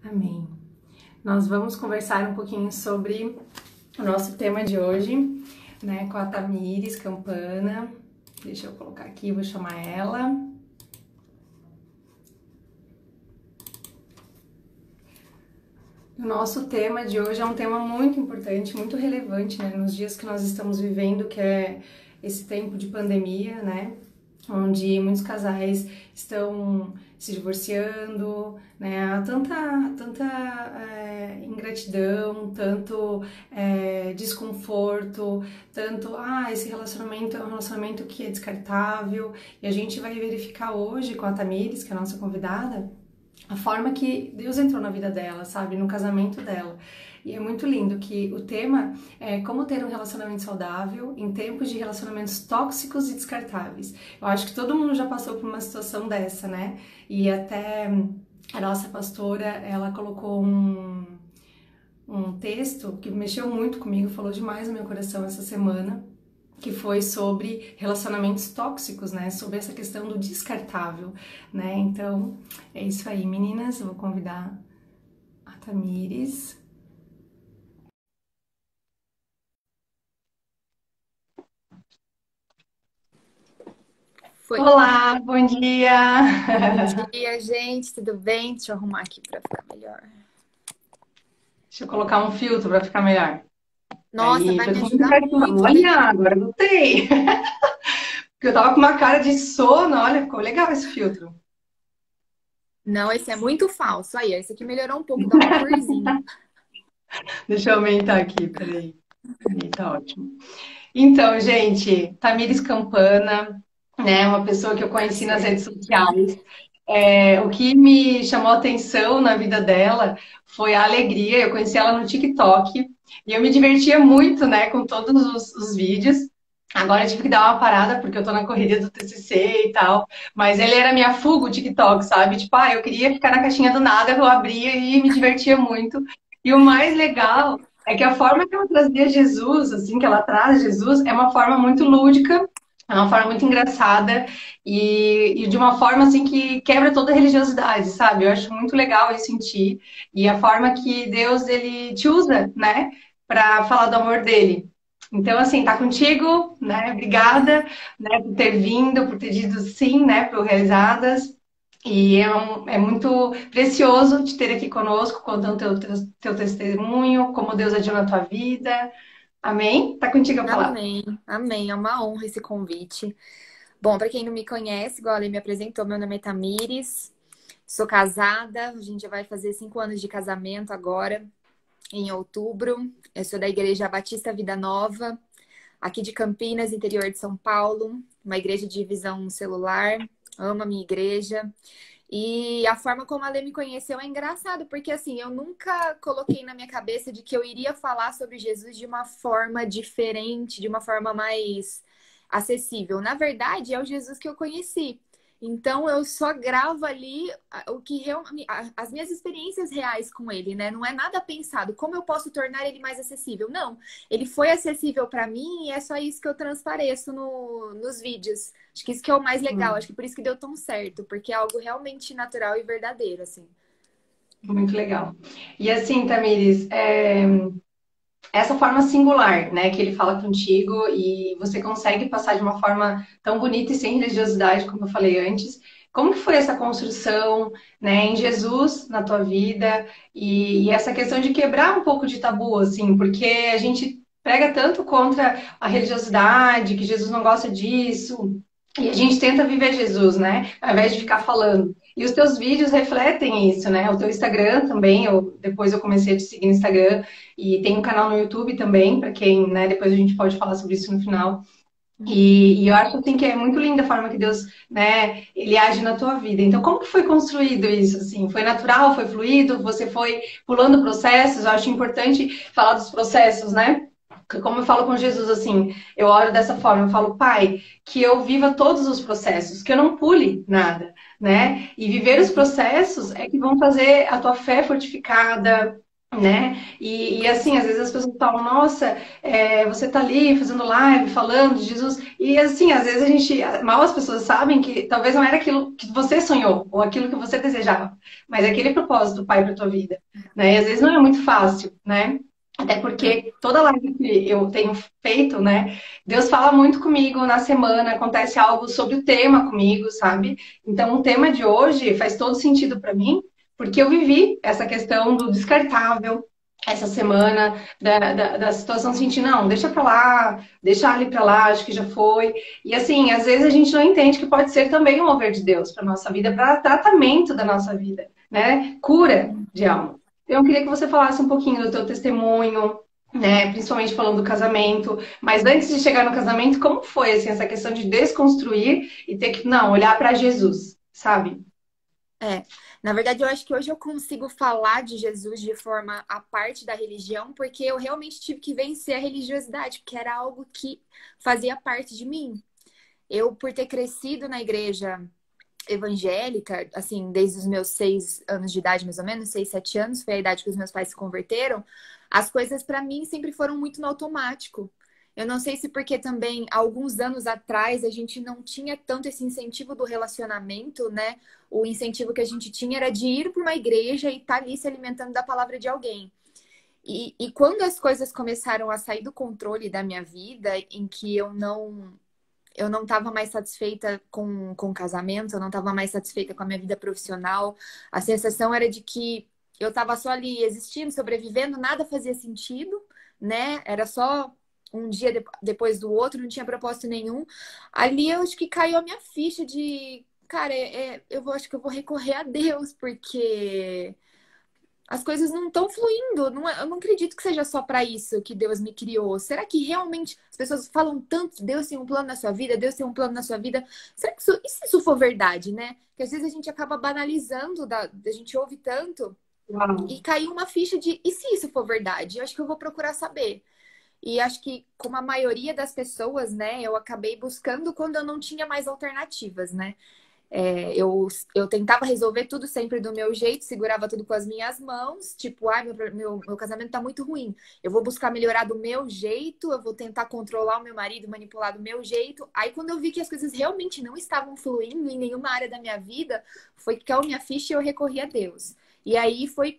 Amém. Nós vamos conversar um pouquinho sobre o nosso tema de hoje, né, com a Tamires Campana. Deixa eu colocar aqui, vou chamar ela. O nosso tema de hoje é um tema muito importante, muito relevante, né, nos dias que nós estamos vivendo, que é esse tempo de pandemia, né, onde muitos casais estão se divorciando, né, há tanta ingratidão, tanto desconforto, tanto, esse relacionamento é um relacionamento que é descartável, e a gente vai verificar hoje com a Tamires, que é a nossa convidada, a forma que Deus entrou na vida dela, sabe, no casamento dela. E é muito lindo que o tema é como ter um relacionamento saudável em tempos de relacionamentos tóxicos e descartáveis. Eu acho que todo mundo já passou por uma situação dessa, né? E até a nossa pastora, ela colocou um texto que mexeu muito comigo, falou demais no meu coração essa semana, que foi sobre relacionamentos tóxicos, né? Sobre essa questão do descartável, né? Então, é isso aí, meninas. Eu vou convidar a Tamires. Foi. Olá, bom dia! Bom dia, gente. Tudo bem? Deixa eu arrumar aqui para ficar melhor. Deixa eu colocar um filtro para ficar melhor. Nossa, Aí, vai me todo mundo ajudar fica tipo, muito, olha, né? agora eu gostei. Porque eu tava com uma cara de sono, olha, ficou legal esse filtro. Não, esse é muito falso. Aí, esse aqui melhorou um pouco, dá uma corzinha. Deixa eu aumentar aqui, peraí. Aí, tá ótimo. Então, gente, Tamires Campana, né, uma pessoa que eu Tá conheci nas redes certo. sociais. O que me chamou a atenção na vida dela foi a alegria. Eu conheci ela no TikTok e eu me divertia muito, né, com todos os vídeos. Agora eu tive que dar uma parada porque eu tô na correria do TCC e tal. Mas ele era minha fuga, o TikTok, sabe? Tipo, eu queria ficar na caixinha do nada, eu abria e me divertia muito. E o mais legal é que a forma que ela trazia Jesus, assim, que ela traz Jesus, é uma forma muito lúdica, é uma forma muito engraçada e de uma forma, assim, que quebra toda a religiosidade, sabe? Eu acho muito legal isso em ti. E a forma que Deus, ele te usa, né, para falar do amor dele. Então, assim, tá contigo, né? Obrigada, né, por ter vindo, por ter dito sim, né, pro Realizadas. E é muito precioso te ter aqui conosco, contando teu testemunho, como Deus agiu na tua vida. Amém? Tá contigo a palavra. Amém, amém. É uma honra esse convite. Bom, para quem não me conhece, igual ele me apresentou, meu nome é Tamires. Sou casada, a gente já vai fazer 5 anos de casamento agora, em outubro. Eu sou da Igreja Batista Vida Nova, aqui de Campinas, interior de São Paulo, uma igreja de visão celular. Amo a minha igreja. E a forma como a Lê me conheceu é engraçado, porque assim, eu nunca coloquei na minha cabeça de que eu iria falar sobre Jesus de uma forma diferente, de uma forma mais acessível. Na verdade, é o Jesus que eu conheci. Então eu só gravo ali o que realmente as minhas experiências reais com ele, né? Não é nada pensado. Como eu posso tornar ele mais acessível? Não, ele foi acessível para mim e é só isso que eu transpareço nos vídeos. Acho que isso que é o mais legal. Acho que por isso que deu tão certo, porque é algo realmente natural e verdadeiro, assim. Muito legal. E assim, Tamires, essa forma singular, né, que ele fala contigo e você consegue passar de uma forma tão bonita e sem religiosidade, como eu falei antes. Como que foi essa construção, né, em Jesus na tua vida e essa questão de quebrar um pouco de tabu, assim, porque a gente prega tanto contra a religiosidade, que Jesus não gosta disso, e a gente tenta viver Jesus, né, ao invés de ficar falando. E os teus vídeos refletem isso, né? O teu Instagram também, depois eu comecei a te seguir no Instagram e tem um canal no YouTube também, para quem, né, depois a gente pode falar sobre isso no final. E eu acho assim que é muito linda a forma que Deus, né, ele age na tua vida. Então, como que foi construído isso assim? Foi natural, foi fluido? Você foi pulando processos? Eu acho importante falar dos processos, né? Porque como eu falo com Jesus assim, eu oro dessa forma, eu falo, Pai, que eu viva todos os processos, que eu não pule nada, né? E viver os processos é que vão fazer a tua fé fortificada, né? E assim, às vezes as pessoas falam, nossa, você tá ali fazendo live, falando de Jesus, e assim, às vezes mal as pessoas sabem que talvez não era aquilo que você sonhou, ou aquilo que você desejava, mas é aquele propósito do Pai para tua vida, né? E às vezes não é muito fácil, né? Até É, porque toda live que eu tenho feito, né? Deus fala muito comigo na semana, acontece algo sobre o tema comigo, sabe? Então, o tema de hoje faz todo sentido para mim, porque eu vivi essa questão do descartável essa semana, da situação sentir, não, deixa pra lá, deixa ali pra lá, acho que já foi. E assim, às vezes a gente não entende que pode ser também um mover de Deus para nossa vida, para tratamento da nossa vida, né? Cura de alma. Então, eu queria que você falasse um pouquinho do teu testemunho, né? Principalmente falando do casamento. Mas antes de chegar no casamento, como foi assim, essa questão de desconstruir e ter que, não, olhar para Jesus, sabe? é. Na verdade, eu acho que hoje eu consigo falar de Jesus de forma à parte da religião, porque eu realmente tive que vencer a religiosidade, porque era algo que fazia parte de mim. Eu, por ter crescido na igreja evangélica, assim, desde os meus 6 anos de idade, mais ou menos, 6, 7 anos, foi a idade que os meus pais se converteram, as coisas para mim sempre foram muito no automático. Eu não sei se porque também, alguns anos atrás, a gente não tinha tanto esse incentivo do relacionamento, né? O incentivo que a gente tinha era de ir para uma igreja e estar ali se alimentando da palavra de alguém. E quando as coisas começaram a sair do controle da minha vida, em que eu não estava mais satisfeita com o casamento, eu não estava mais satisfeita com a minha vida profissional. A sensação era de que eu estava só ali existindo, sobrevivendo, nada fazia sentido, né? Era só um dia depois do outro, não tinha propósito nenhum. Ali eu acho que caiu a minha ficha de, cara, acho que eu vou recorrer a Deus, porque as coisas não estão fluindo. Eu não acredito que seja só para isso que Deus me criou. Será que realmente as pessoas falam tanto, Deus tem um plano na sua vida, Deus tem um plano na sua vida? Será que e se isso for verdade, né? Que às vezes a gente acaba banalizando, a gente ouve tanto Uau. e caiu uma ficha de e se isso for verdade? Eu acho que eu vou procurar saber. E acho que, como a maioria das pessoas, né, eu acabei buscando quando eu não tinha mais alternativas, né? Eu tentava resolver tudo sempre do meu jeito, segurava tudo com as minhas mãos, tipo, ai, meu casamento tá muito ruim. Eu vou buscar melhorar do meu jeito, eu vou tentar controlar o meu marido, manipular do meu jeito. Aí, quando eu vi que as coisas realmente não estavam fluindo em nenhuma área da minha vida, foi que caiu minha ficha e eu recorri a Deus. E aí foi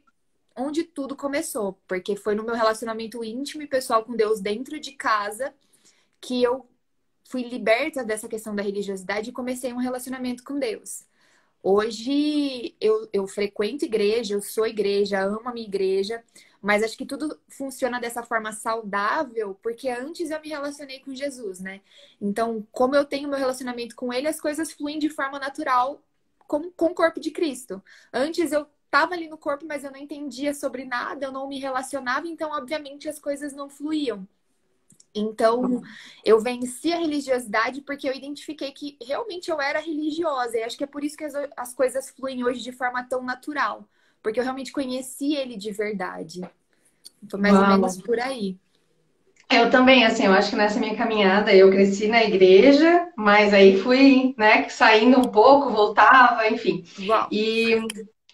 onde tudo começou, porque foi no meu relacionamento íntimo e pessoal com Deus dentro de casa que eu fui liberta dessa questão da religiosidade e comecei um relacionamento com Deus. Hoje eu frequento igreja, eu sou igreja, amo a minha igreja, mas acho que tudo funciona dessa forma saudável, porque antes eu me relacionei com Jesus, né? Então, como eu tenho meu relacionamento com Ele, as coisas fluem de forma natural com o corpo de Cristo. Antes eu estava ali no corpo, mas eu não entendia sobre nada, eu não me relacionava, então, obviamente, as coisas não fluíam. Então, eu venci a religiosidade porque eu identifiquei que realmente eu era religiosa. E acho que é por isso que as coisas fluem hoje de forma tão natural. Porque eu realmente conheci ele de verdade. Foi mais ou Uau. menos por aí. Eu também, assim, eu acho que nessa minha caminhada eu cresci na igreja, mas aí fui, né, saindo um pouco, voltava, enfim. Igual. E,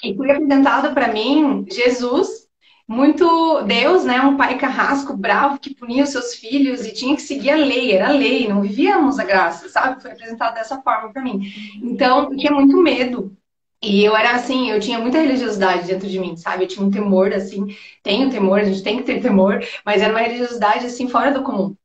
e fui apresentado para mim Jesus, muito Deus, né, um pai carrasco, bravo, que punia os seus filhos e tinha que seguir a lei, era a lei, não vivíamos a graça, sabe? Foi apresentado dessa forma para mim. Então, eu tinha muito medo. E eu era assim, eu tinha muita religiosidade dentro de mim, sabe? Eu tinha um temor, assim, tenho temor, a gente tem que ter temor, mas era uma religiosidade, assim, fora do comum.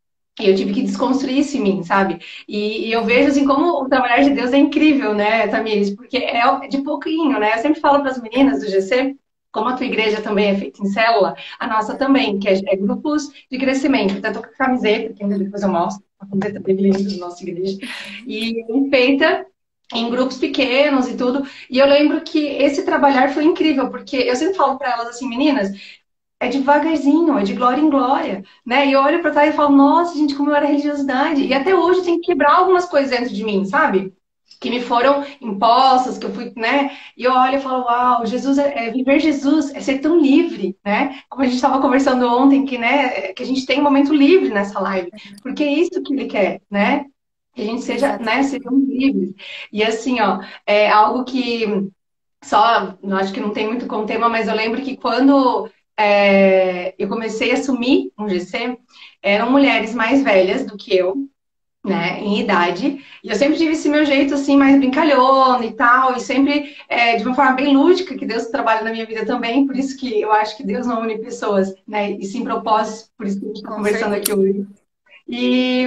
E eu tive que desconstruir isso em mim, sabe? E eu vejo, assim, como o trabalhar de Deus é incrível, né, Tamires? Porque é de pouquinho, né? Eu sempre falo para as meninas do GC, como a tua igreja também é feita em célula, a nossa também, que é grupos de crescimento. Até tô com a camiseta, que depois eu mostro, a camiseta bem linda da nossa igreja. E é feita em grupos pequenos e tudo. E eu lembro que esse trabalhar foi incrível, porque eu sempre falo para elas assim, meninas, é devagarzinho, é de glória em glória, né? E eu olho para trás e falo, nossa, gente, como eu era religiosidade. E até hoje tem que quebrar algumas coisas dentro de mim, sabe? Que me foram impostas, que eu fui, né? E eu olho e falo, uau, Jesus viver Jesus, é ser tão livre, né? Como a gente estava conversando ontem, que, né, que a gente tem um momento livre nessa live, porque é isso que ele quer, né? Que a gente seja, né, Exatamente. sejamos livres. E assim, ó, é algo que só, eu acho que não tem muito como tema, mas eu lembro que quando eu comecei a assumir um GC, eram mulheres mais velhas do que eu, né, em idade. E eu sempre tive esse meu jeito, assim, mais brincalhona e tal, e sempre de uma forma bem lúdica, que Deus trabalha na minha vida também, por isso que eu acho que Deus não une pessoas, né, e sim propósitos, por isso que a gente está Com conversando aqui certeza. hoje. E,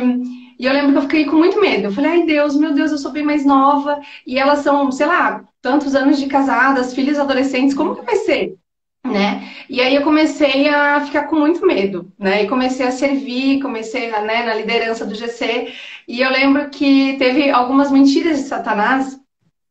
e eu lembro que eu fiquei com muito medo. Eu falei, ai Deus, meu Deus, eu sou bem mais nova, e elas são, sei lá, tantos anos de casadas, filhos adolescentes, como que vai ser? Né? E aí eu comecei a ficar com muito medo, né? E comecei a servir, comecei, né, na liderança do GC. E eu lembro que teve algumas mentiras de Satanás,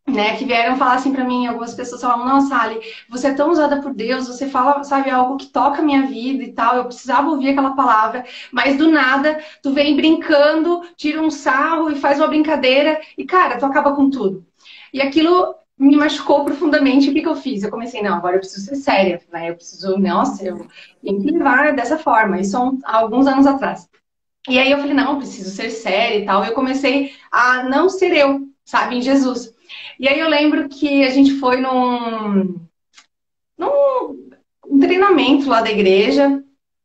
né, que vieram falar assim pra mim, algumas pessoas falavam, nossa, Ali, você é tão usada por Deus, você fala, sabe, algo que toca a minha vida e tal, eu precisava ouvir aquela palavra, mas do nada, tu vem brincando, tira um sarro e faz uma brincadeira, e cara, tu acaba com tudo. E aquilo me machucou profundamente, o que que eu fiz? Eu comecei, não, agora eu preciso ser séria, né, eu preciso, nossa, eu tenho que levar dessa forma, isso há alguns anos atrás. E aí eu falei, não, preciso ser séria e tal. E eu comecei a não ser eu, sabe, em Jesus. E aí eu lembro que a gente foi num um treinamento lá da igreja,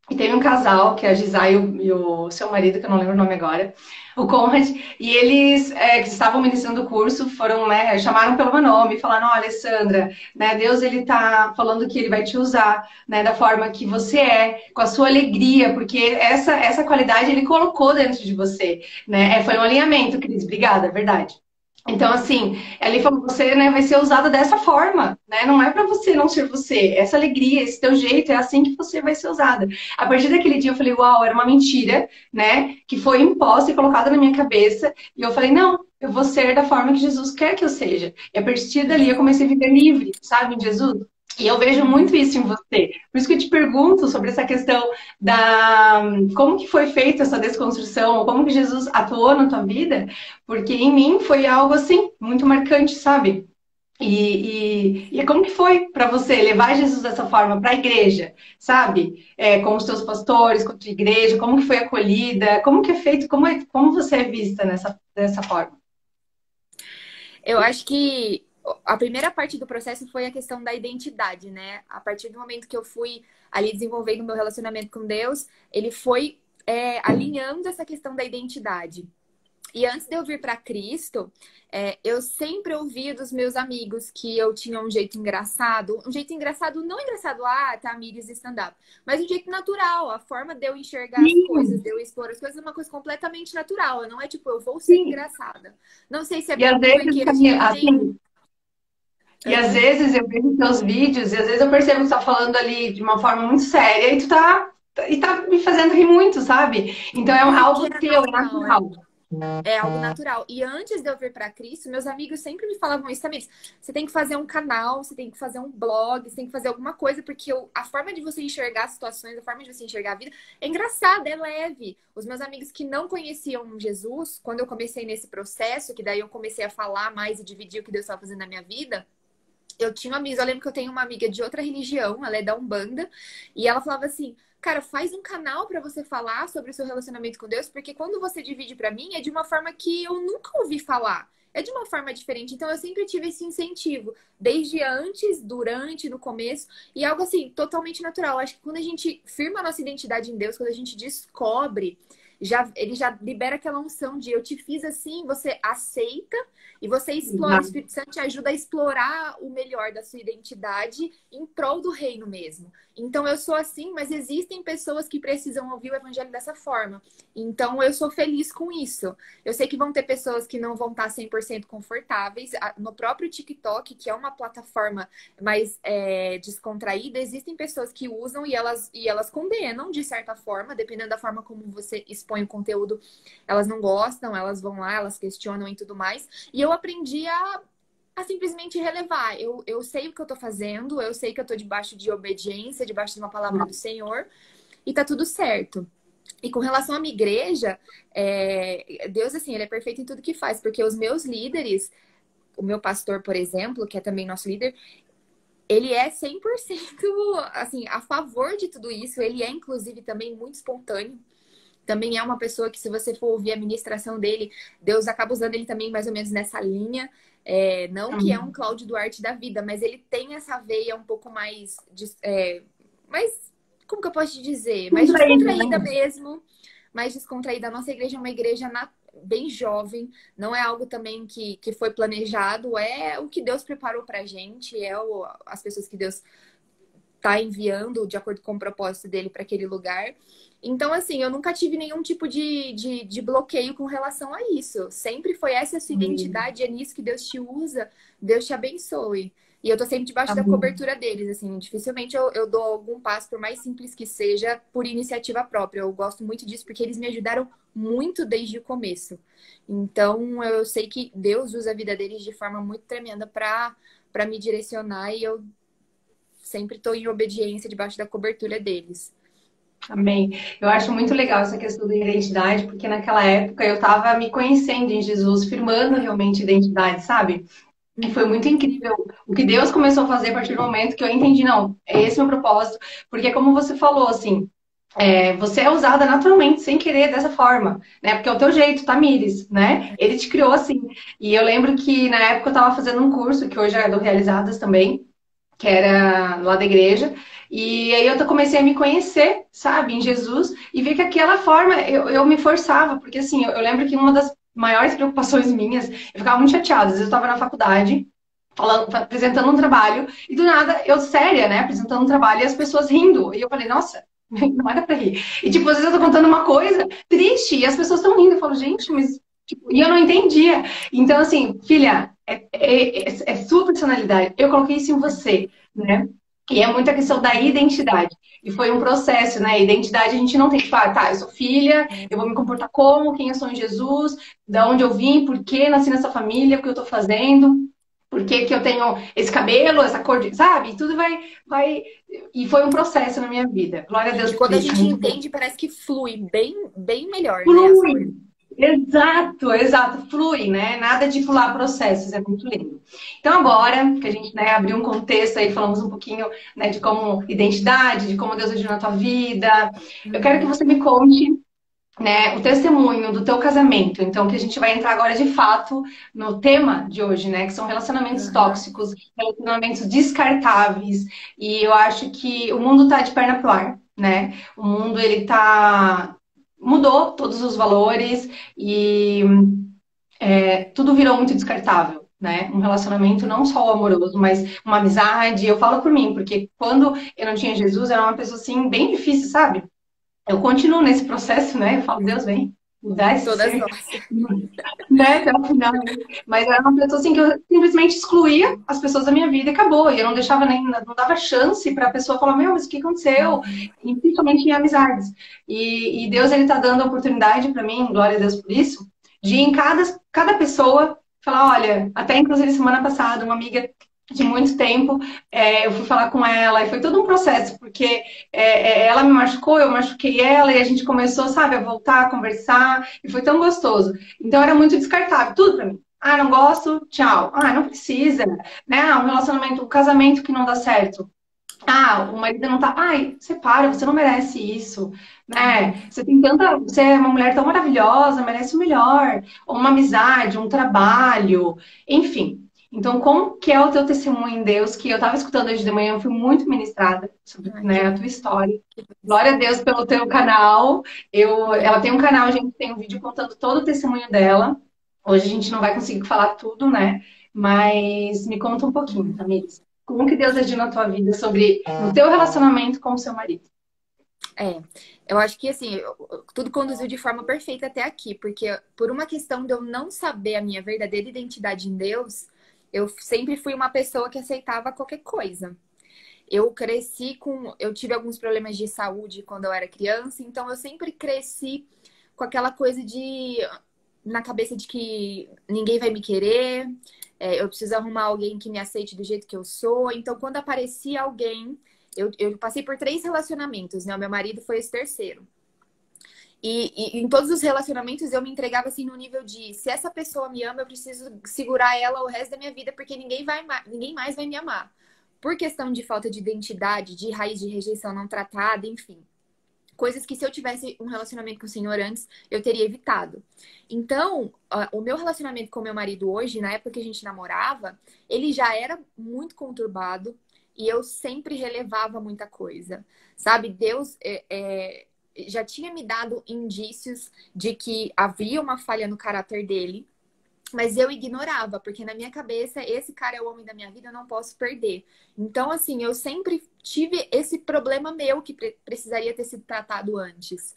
e teve um casal, que é a Gisai e o seu marido, que eu não lembro o nome agora, o Conrad, e eles que estavam ministrando o curso, foram, né, chamaram pelo meu nome, falaram, olha, Alessandra, né, Deus, ele tá falando que ele vai te usar, né, da forma que você é, com a sua alegria, porque essa qualidade ele colocou dentro de você, né, foi um alinhamento, Cris, obrigada, é verdade. Então, assim, ali falou, você, né, vai ser usada dessa forma, né? Não é para você não ser você. Essa alegria, esse teu jeito, é assim que você vai ser usada. A partir daquele dia eu falei, uau, era uma mentira, né? Que foi imposta e colocada na minha cabeça. E eu falei, não, eu vou ser da forma que Jesus quer que eu seja. E a partir dali eu comecei a viver livre, sabe, em Jesus. E eu vejo muito isso em você. Por isso que eu te pergunto sobre essa questão da como que foi feita essa desconstrução, ou como que Jesus atuou na tua vida, porque em mim foi algo assim, muito marcante, sabe? E como que foi para você levar Jesus dessa forma para a igreja, sabe? Com os teus pastores, com a tua igreja, como que foi acolhida, como que é feito, como você é vista dessa forma? Eu acho que a primeira parte do processo foi a questão da identidade, né? A partir do momento que eu fui ali desenvolvendo o meu relacionamento com Deus, ele foi alinhando essa questão da identidade. E antes de eu vir para Cristo, eu sempre ouvia dos meus amigos que eu tinha um jeito engraçado, não engraçado, Tamires stand-up, mas um jeito natural, a forma de eu enxergar as coisas, Sim, de eu expor as coisas é uma coisa completamente natural, não é tipo, eu vou ser sim. engraçada. Não sei se é E às vezes, porque a gente Camila, tem. assim, e às vezes eu vejo teus vídeos, e às vezes eu percebo que você tá falando ali de uma forma muito séria, e tá me fazendo rir muito, sabe? Então é Porque algo é teu, é natural, natural. é algo natural. E antes de eu vir para Cristo, meus amigos sempre me falavam isso também. Você tem que fazer um canal, você tem que fazer um blog, você tem que fazer alguma coisa, porque a forma de você enxergar as situações, a forma de você enxergar a vida é engraçada, é leve. Os meus amigos que não conheciam Jesus, quando eu comecei nesse processo, que daí eu comecei a falar mais e dividir o que Deus estava fazendo na minha vida, eu tinha amigos, eu lembro que eu tenho uma amiga de outra religião, ela é da Umbanda, e ela falava assim: "Cara, faz um canal pra você falar sobre o seu relacionamento com Deus, porque quando você divide pra mim é de uma forma que eu nunca ouvi falar. É de uma forma diferente. Então eu sempre tive esse incentivo, desde antes, durante, no começo, e algo assim, totalmente natural. Acho que quando a gente firma a nossa identidade em Deus, quando a gente descobre, ele já libera aquela unção de eu te fiz assim, você aceita e você explora, o Espírito Santo te ajuda a explorar o melhor da sua identidade em prol do reino mesmo. Então eu sou assim, mas existem pessoas que precisam ouvir o evangelho dessa forma. Então eu sou feliz com isso. Eu sei que vão ter pessoas que não vão estar 100% confortáveis. No próprio TikTok, que é uma plataforma mais descontraída, existem pessoas que usam e elas condenam de certa forma, dependendo da forma como você expõe o conteúdo, elas não gostam, elas vão lá, elas questionam e tudo mais. E eu aprendi a simplesmente relevar. Eu sei o que eu tô fazendo, eu sei que eu tô debaixo de obediência, debaixo de uma palavra do Senhor, e tá tudo certo. E com relação à minha igreja, Deus, assim, ele é perfeito em tudo que faz, porque os meus líderes, o meu pastor, por exemplo, que é também nosso líder, ele é 100% assim, a favor de tudo isso. Ele é, inclusive, também muito espontâneo. Também é uma pessoa que, se você for ouvir a ministração dele, Deus acaba usando ele também mais ou menos nessa linha. Não que é um Cláudio Duarte da vida, mas ele tem essa veia um pouco mais mais, como que eu posso te dizer? Mais Contraída, descontraída né? mesmo. Mais descontraída. A nossa igreja é uma igreja bem jovem. Não é algo também que foi planejado. É o que Deus preparou pra gente. As pessoas que Deus tá enviando de acordo com o propósito dele para aquele lugar. Então, assim, eu nunca tive nenhum tipo de bloqueio com relação a isso. Sempre foi essa a sua Amém. identidade, é nisso que Deus te usa, Deus te abençoe. E eu tô sempre debaixo da Amém. cobertura deles, assim, dificilmente eu dou algum passo, por mais simples que seja, por iniciativa própria. Eu gosto muito disso porque eles me ajudaram muito desde o começo. Então, eu sei que Deus usa a vida deles de forma muito tremenda para me direcionar e eu sempre estou em obediência debaixo da cobertura deles. Amém. Eu acho muito legal essa questão da identidade, porque naquela época eu estava me conhecendo em Jesus, firmando realmente identidade, sabe? E foi muito Uhum. incrível o que Deus começou a fazer a partir do momento que eu entendi, não, é esse meu propósito, porque como você falou, assim, você é usada naturalmente, sem querer, dessa forma, né? Porque é o teu jeito, Tamires, né? Ele te criou assim. E eu lembro que na época eu estava fazendo um curso, que hoje é do Realizadas também, que era lá da igreja. E aí eu comecei a me conhecer, sabe, em Jesus, e ver que aquela forma eu me forçava, porque assim, eu lembro que uma das maiores preocupações minhas, eu ficava muito chateada, às vezes eu estava na faculdade, falando, apresentando um trabalho, e do nada, eu séria, né, apresentando um trabalho, e as pessoas rindo, e eu falei, nossa, não era pra rir. E tipo, às vezes eu tô contando uma coisa triste, e as pessoas estão rindo, eu falo, gente, mas... Tipo, e eu não entendia. Então, assim, filha, é sua personalidade. Eu coloquei isso em você, né? E é muita questão da identidade. E foi um processo, né? Identidade a gente não tem que falar, tá, eu sou filha, eu vou me comportar como, quem eu sou em Jesus, da onde eu vim, por que nasci nessa família, o que eu tô fazendo, por que que eu tenho esse cabelo, essa cor de, sabe? E tudo vai. E foi um processo na minha vida. Glória a Deus E por quando a isso, gente muito bom. entende, parece que flui bem melhor, né, as coisas. Flui. Exato, exato, flui, né? Nada de pular processos, é muito lindo. Então, agora que a gente, né, abriu um contexto aí, falamos um pouquinho, né, de como identidade, de como Deus agiu na tua vida, eu quero que Uhum. você me conte, né, o testemunho do teu casamento. Então, que a gente vai entrar agora de fato no tema de hoje, né, que são relacionamentos Uhum. tóxicos, relacionamentos descartáveis. E eu acho que o mundo tá de perna pro ar, né? O mundo ele tá mudou todos os valores e tudo virou muito descartável. Né? Um relacionamento não só o amoroso, mas uma amizade. Eu falo por mim, porque quando eu não tinha Jesus, eu era uma pessoa assim, bem difícil, sabe? Eu continuo nesse processo, né? Eu falo, Deus, vem mudar esse Todas ser, nós. né? Até o final. Mas era uma pessoa assim que eu simplesmente excluía as pessoas da minha vida e acabou. E eu não deixava nem, não dava chance para a pessoa falar, meu, mas o que aconteceu? Uhum. E principalmente em amizades. E Deus, ele tá dando a oportunidade para mim, glória a Deus por isso, de ir em cada pessoa falar, olha, até inclusive semana passada, uma amiga de muito tempo, eu fui falar com ela e foi todo um processo, porque ela me machucou, eu machuquei ela e a gente começou, sabe, a voltar a conversar e foi tão gostoso. Então era muito descartável, tudo pra mim. Ah, não gosto, tchau. Ah, não precisa, né? Ah, um relacionamento, um casamento que não dá certo. Ah, o marido não tá. Ai, separa, você não merece isso, né? Uhum. Você é uma mulher tão maravilhosa, merece o melhor. Ou uma amizade, um trabalho, enfim. Então, como que é o teu testemunho em Deus? Que eu estava escutando hoje de manhã, eu fui muito ministrada sobre, Ai, que né, a tua bom. história. Que Glória a benção. Deus pelo teu canal. Ela tem Uhum. um canal, a gente tem um vídeo contando todo o testemunho dela. Hoje a gente não vai conseguir falar tudo, né? Mas me conta um pouquinho, Uhum. Tamires. Como que Deus agiu na tua vida sobre o teu relacionamento com o seu marido? É, eu acho que assim, tudo conduziu de forma perfeita até aqui, porque por uma questão de eu não saber a minha verdadeira identidade em Deus, eu sempre fui uma pessoa que aceitava qualquer coisa. Eu tive alguns problemas de saúde quando eu era criança, então eu sempre cresci com aquela coisa na cabeça de que ninguém vai me querer, eu preciso arrumar alguém que me aceite do jeito que eu sou. Então, quando aparecia alguém, eu passei por 3 relacionamentos, né? O meu marido foi esse terceiro. E em todos os relacionamentos eu me entregava assim no nível de se essa pessoa me ama, eu preciso segurar ela o resto da minha vida, porque ninguém mais vai me amar. Por questão de falta de identidade, de raiz de rejeição não tratada, enfim. Coisas que se eu tivesse um relacionamento com o senhor antes, eu teria evitado. Então, o meu relacionamento com o meu marido hoje, na época que a gente namorava, ele já era muito conturbado. e eu sempre relevava muita coisa, sabe? Deus já tinha me dado indícios de que havia uma falha no caráter dele, mas eu ignorava, porque na minha cabeça, esse cara é o homem da minha vida, eu não posso perder. Então, assim, eu sempre tive esse problema meu que precisaria ter sido tratado antes.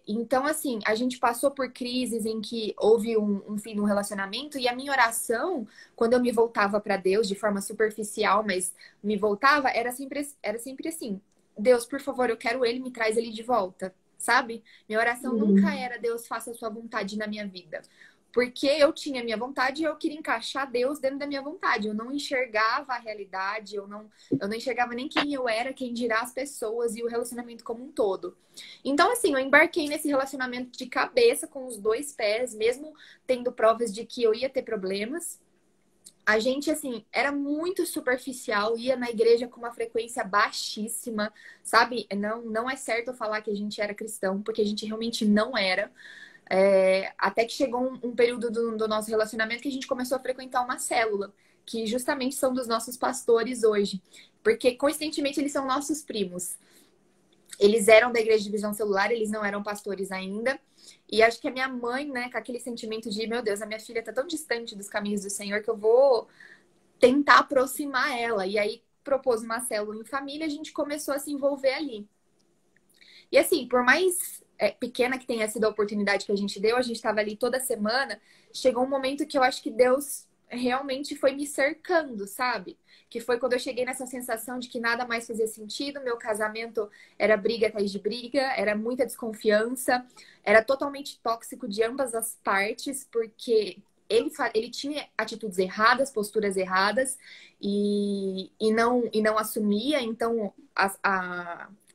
Então, assim, a gente passou por crises em que houve um fim de um relacionamento e a minha oração, quando eu me voltava para Deus de forma superficial, mas me voltava, era sempre assim: Deus, por favor, eu quero ele, me traz ele de volta, sabe? Minha oração nunca Uhum. era: Deus, faça a sua vontade na minha vida. Porque eu tinha a minha vontade e eu queria encaixar Deus dentro da minha vontade. Eu não enxergava a realidade, eu não enxergava nem quem eu era, quem dirá as pessoas e o relacionamento como um todo. Então, assim, eu embarquei nesse relacionamento de cabeça com os dois pés, mesmo tendo provas de que eu ia ter problemas. A gente, assim, era muito superficial, ia na igreja com uma frequência baixíssima, sabe? Não é certo eu falar que a gente era cristão, porque a gente realmente não era. Até que chegou um período do nosso relacionamento que a gente começou a frequentar uma célula, que justamente são dos nossos pastores hoje. Porque, coincidentemente, eles são nossos primos. Eles eram da igreja de Visão Celular, eles não eram pastores ainda. E acho que a minha mãe, né, com aquele sentimento de, meu Deus, a minha filha tá tão distante dos caminhos do Senhor que eu vou tentar aproximar ela. E aí propôs uma célula em família, a gente começou a se envolver ali. E assim, por mais pequena que tenha sido a oportunidade que a gente estava ali toda semana, chegou um momento que eu acho que Deus realmente foi me cercando, sabe? Que foi quando eu cheguei nessa sensação de que nada mais fazia sentido, meu casamento era briga atrás de briga, era muita desconfiança, era totalmente tóxico de ambas as partes, porque ele tinha atitudes erradas, posturas erradas, e não assumia, então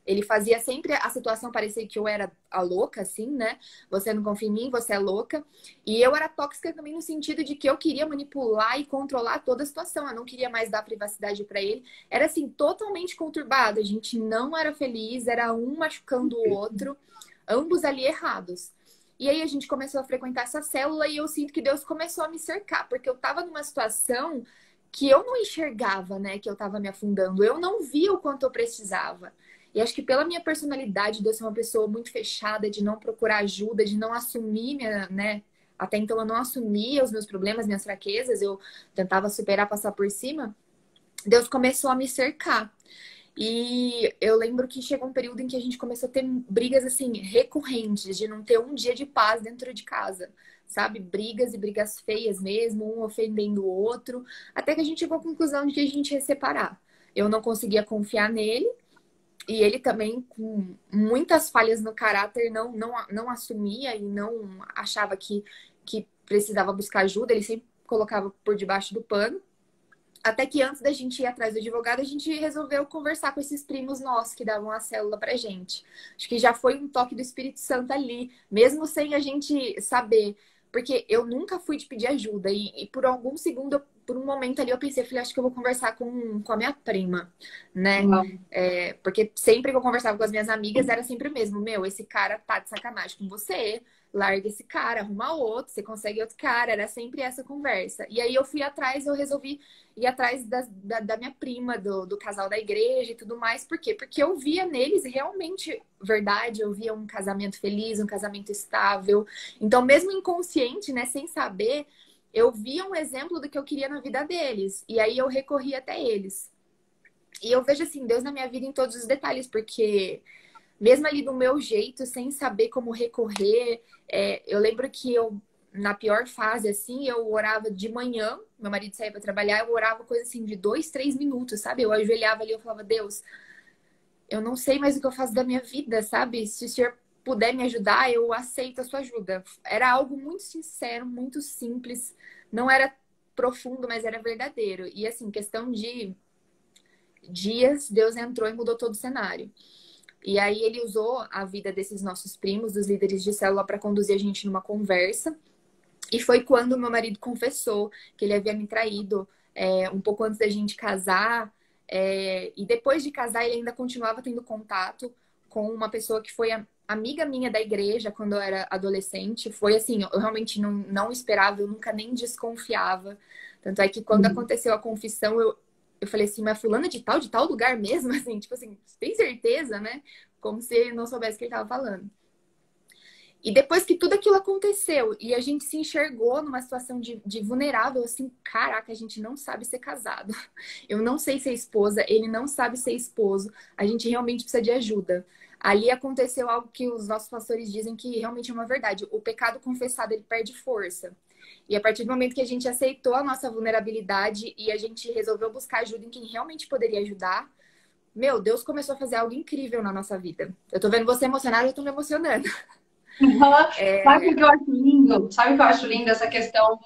ele fazia sempre a situação parecer que eu era a louca, assim, né? Você não confia em mim, você é louca. E eu era tóxica também no sentido de que eu queria manipular e controlar toda a situação. Eu não queria mais dar privacidade para ele. Era, assim, totalmente conturbado. A gente não era feliz, era um machucando o outro, ambos ali errados. E aí a gente começou a frequentar essa célula e eu sinto que Deus começou a me cercar, porque eu tava numa situação que eu não enxergava, né, que eu tava me afundando. Eu não via o quanto eu precisava. E acho que pela minha personalidade, de eu ser uma pessoa muito fechada, de não procurar ajuda, de não assumir minha, né? Até então eu não assumia os meus problemas, minhas fraquezas, eu tentava superar, passar por cima. Deus começou a me cercar. E eu lembro que chegou um período em que a gente começou a ter brigas assim recorrentes, de não ter um dia de paz dentro de casa, sabe? Brigas e brigas feias mesmo, um ofendendo o outro, até que a gente chegou à conclusão de que a gente ia separar. Eu não conseguia confiar nele e ele também, com muitas falhas no caráter, não assumia e não achava que precisava buscar ajuda, ele sempre colocava por debaixo do pano. Até que antes da gente ir atrás do advogado, a gente resolveu conversar com esses primos nossos que davam a célula pra gente. Acho que já foi um toque do Espírito Santo ali, mesmo sem a gente saber. Porque eu nunca fui de pedir ajuda. E por algum segundo, por um momento ali, eu pensei, falei, acho que eu vou conversar com a minha prima, né? Uau. Porque sempre que eu conversava com as minhas amigas, era sempre o mesmo. Meu, esse cara tá de sacanagem com você. Larga esse cara, arruma outro, você consegue outro cara. Era sempre essa conversa. E aí eu fui atrás, eu resolvi ir atrás da minha prima, do casal da igreja e tudo mais. Por quê? Porque eu via neles realmente verdade, eu via um casamento feliz, um casamento estável. Então, mesmo inconsciente, né, sem saber, eu via um exemplo do que eu queria na vida deles. E aí eu recorri até eles. E eu vejo, assim, Deus na minha vida em todos os detalhes, porque mesmo ali do meu jeito, sem saber como recorrer, eu lembro que eu, na pior fase, assim, eu orava de manhã, meu marido saía para trabalhar, eu orava coisa assim de 2, 3 minutos, sabe? Eu ajoelhava ali, eu falava, Deus, eu não sei mais o que eu faço da minha vida, sabe? Se o senhor puder me ajudar, eu aceito a sua ajuda. Era algo muito sincero, muito simples, não era profundo, mas era verdadeiro. E assim, questão de dias, Deus entrou e mudou todo o cenário. E aí ele usou a vida desses nossos primos, dos líderes de célula, para conduzir a gente numa conversa. E foi quando meu marido confessou que ele havia me traído um pouco antes da gente casar. E depois de casar, ele ainda continuava tendo contato com uma pessoa que foi amiga minha da igreja quando eu era adolescente. Foi assim, eu realmente não esperava, eu nunca nem desconfiava. Tanto é que quando aconteceu a confissão, eu Eu falei assim, mas fulana de tal lugar mesmo? Assim, tipo assim, tem certeza, né? Como se ele não soubesse o que ele tava falando. E depois que tudo aquilo aconteceu e a gente se enxergou numa situação de vulnerável, assim, caraca, a gente não sabe ser casado. Eu não sei ser esposa, ele não sabe ser esposo. A gente realmente precisa de ajuda. Ali aconteceu algo que os nossos pastores dizem que realmente é uma verdade. O pecado confessado, ele perde força. E a partir do momento que a gente aceitou a nossa vulnerabilidade e a gente resolveu buscar ajuda em quem realmente poderia ajudar, meu, Deus começou a fazer algo incrível na nossa vida. Eu tô vendo você emocionada, eu tô me emocionando. Aham. Sabe o É, que eu acho lindo? Sabe o que eu acho lindo? Essa questão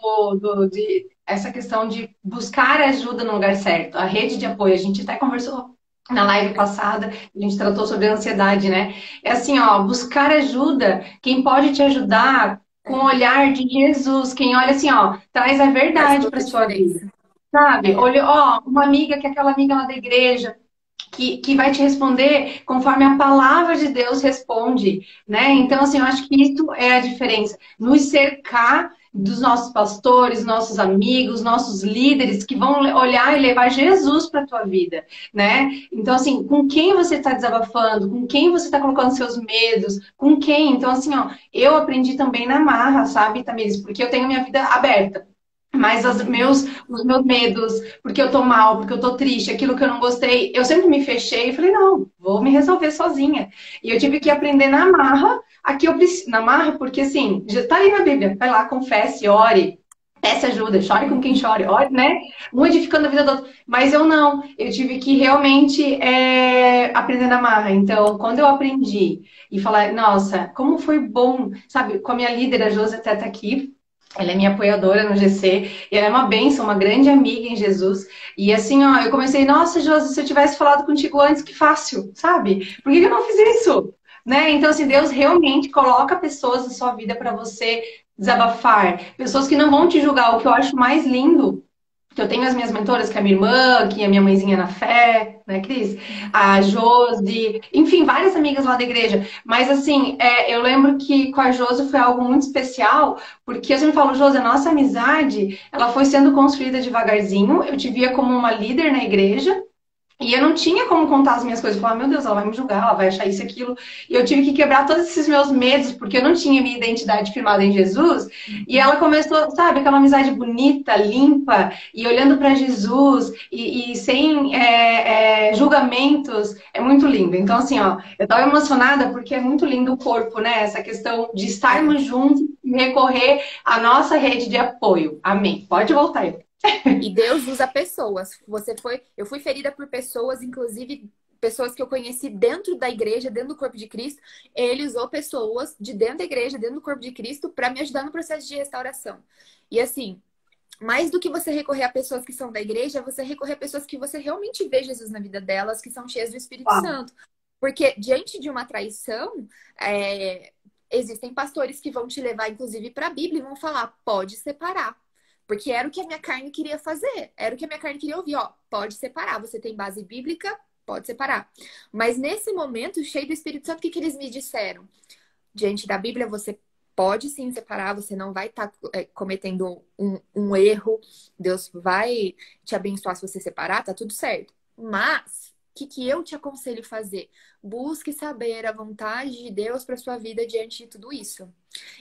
essa questão de buscar ajuda no lugar certo. A rede de apoio, a gente até conversou na live passada, a gente tratou sobre a ansiedade, né? É assim, ó, buscar ajuda, quem pode te ajudar com o olhar de Jesus, quem olha assim, ó, traz a faz verdade para toda a sua vida. diferença. Sabe? É, Olha, ó, uma amiga que é aquela amiga lá da igreja, que vai te responder conforme a palavra de Deus responde, né? Então, assim, eu acho que isso é a diferença. Nos cercar dos nossos pastores, nossos amigos, nossos líderes que vão olhar e levar Jesus para a tua vida, né? Então, assim, com quem você está desabafando, com quem você está colocando seus medos, com quem? Então, assim, ó, eu aprendi também na marra, sabe, Tamires? Porque eu tenho minha vida aberta. Mas os meus medos, porque eu tô mal, porque eu tô triste, aquilo que eu não gostei, eu sempre me fechei e falei, não, vou me resolver sozinha. E eu tive que aprender na marra, aqui eu preciso, na marra, porque assim, já tá aí na Bíblia, vai lá, confesse, ore, peça ajuda, chore com quem chore, ore, né? Um edificando a vida do outro. Mas eu não, eu tive que realmente aprender na marra. Então, quando eu aprendi e falar, nossa, como foi bom, sabe, com a minha líder, a Josi até tá aqui, ela é minha apoiadora no GC e ela é uma bênção, uma grande amiga em Jesus. E assim, ó, eu comecei, nossa, Josi, se eu tivesse falado contigo antes, que fácil, sabe? Por que eu não fiz isso? Né? Então, assim, Deus realmente coloca pessoas na sua vida para você desabafar, pessoas que não vão te julgar. O que eu acho mais lindo que eu tenho as minhas mentoras, que é a minha irmã, que é a minha mãezinha na fé, né, Cris? A Josi, enfim, várias amigas lá da igreja. Mas, assim, eu lembro que com a Josi foi algo muito especial, porque eu sempre falo, Josi, a nossa amizade, ela foi sendo construída devagarzinho. Eu te via como uma líder na igreja, e eu não tinha como contar as minhas coisas. Eu falava, meu Deus, ela vai me julgar, ela vai achar isso e aquilo. E eu tive que quebrar todos esses meus medos, porque eu não tinha minha identidade firmada em Jesus. E ela começou, sabe, aquela amizade bonita, limpa, e olhando para Jesus, e sem julgamentos. É muito lindo. Então, assim, ó, eu tava emocionada porque é muito lindo o corpo, né? Essa questão de é. estarmos juntos e recorrer à nossa rede de apoio. Amém. Pode voltar aí. E Deus usa pessoas. Eu fui ferida por pessoas, inclusive pessoas que eu conheci dentro da igreja, dentro do corpo de Cristo. Ele usou pessoas de dentro da igreja, dentro do corpo de Cristo, para me ajudar no processo de restauração. E assim, mais do que você recorrer a pessoas que são da igreja, é você recorrer a pessoas que você realmente vê Jesus na vida delas, que são cheias do Espírito Uau. Santo. Porque diante de uma traição, existem pastores que vão te levar, inclusive, para a Bíblia e vão falar: pode separar. Porque era o que a minha carne queria fazer, era o que a minha carne queria ouvir. Ó, pode separar, você tem base bíblica, pode separar. Mas nesse momento, cheio do Espírito Santo, o que eles me disseram? Diante da Bíblia, você pode sim separar, você não vai estar cometendo um erro, Deus vai te abençoar se você separar, tá tudo certo. Mas, o que eu te aconselho fazer? Busque saber a vontade de Deus para sua vida diante de tudo isso.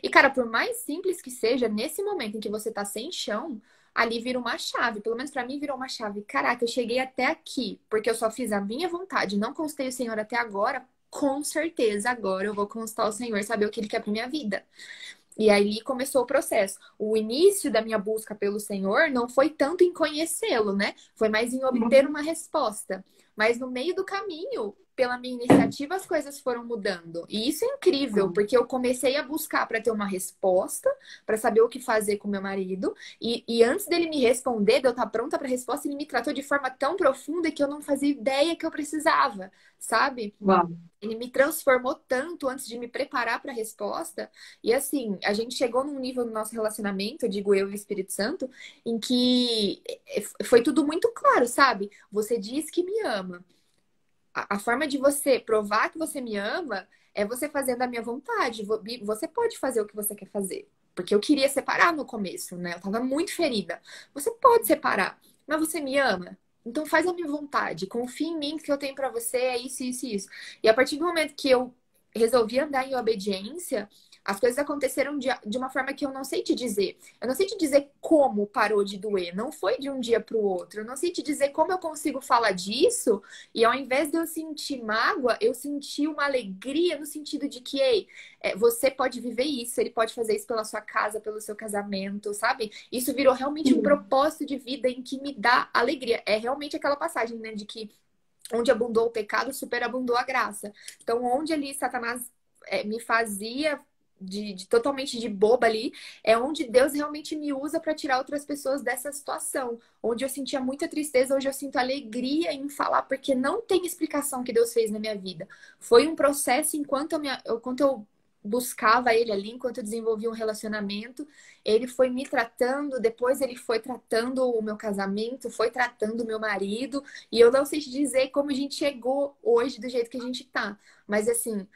E, cara, por mais simples que seja, nesse momento em que você tá sem chão, ali vira uma chave. Pelo menos para mim virou uma chave. Caraca, eu cheguei até aqui porque eu só fiz a minha vontade, não consultei o Senhor até agora. Com certeza, agora eu vou consultar o Senhor, saber o que Ele quer para minha vida. E aí começou o processo. O início da minha busca pelo Senhor não foi tanto em conhecê-lo, né? Foi mais em obter uma resposta. Mas no meio do caminho, pela minha iniciativa, as coisas foram mudando. E isso é incrível, porque eu comecei a buscar para ter uma resposta, para saber o que fazer com meu marido. E antes dele me responder, de eu estar pronta para a resposta, ele me tratou de forma tão profunda que eu não fazia ideia que eu precisava, sabe? Uau. Ele me transformou tanto antes de me preparar para a resposta. E assim, a gente chegou num nível no nosso relacionamento, eu digo eu e o Espírito Santo, em que foi tudo muito claro, sabe? Você diz que me ama. A forma de você provar que você me ama é você fazendo a minha vontade. Você pode fazer o que você quer fazer. Porque eu queria separar no começo, né? Eu tava muito ferida. Você pode separar, mas você me ama? Então faz a minha vontade, confia em mim que o que eu tenho pra você é isso, isso e isso. E a partir do momento que eu resolvi andar em obediência, as coisas aconteceram de uma forma que eu não sei te dizer. Eu não sei te dizer como parou de doer. Não foi de um dia para o outro. Eu não sei te dizer como eu consigo falar disso. E ao invés de eu sentir mágoa, eu senti uma alegria no sentido de que, ei, você pode viver isso. Ele pode fazer isso pela sua casa, pelo seu casamento, sabe? Isso virou realmente um Sim. propósito de vida em que me dá alegria. É realmente aquela passagem, né, de que onde abundou o pecado, superabundou a graça. Então, onde ali Satanás me fazia totalmente de boba ali, é onde Deus realmente me usa para tirar outras pessoas dessa situação. Onde eu sentia muita tristeza, hoje eu sinto alegria em falar, porque não tem explicação que Deus fez na minha vida. Foi um processo enquanto eu buscava ele ali, enquanto eu desenvolvia um relacionamento, ele foi me tratando, depois ele foi tratando o meu casamento, foi tratando o meu marido, e eu não sei te dizer como a gente chegou hoje do jeito que a gente tá. Mas assim,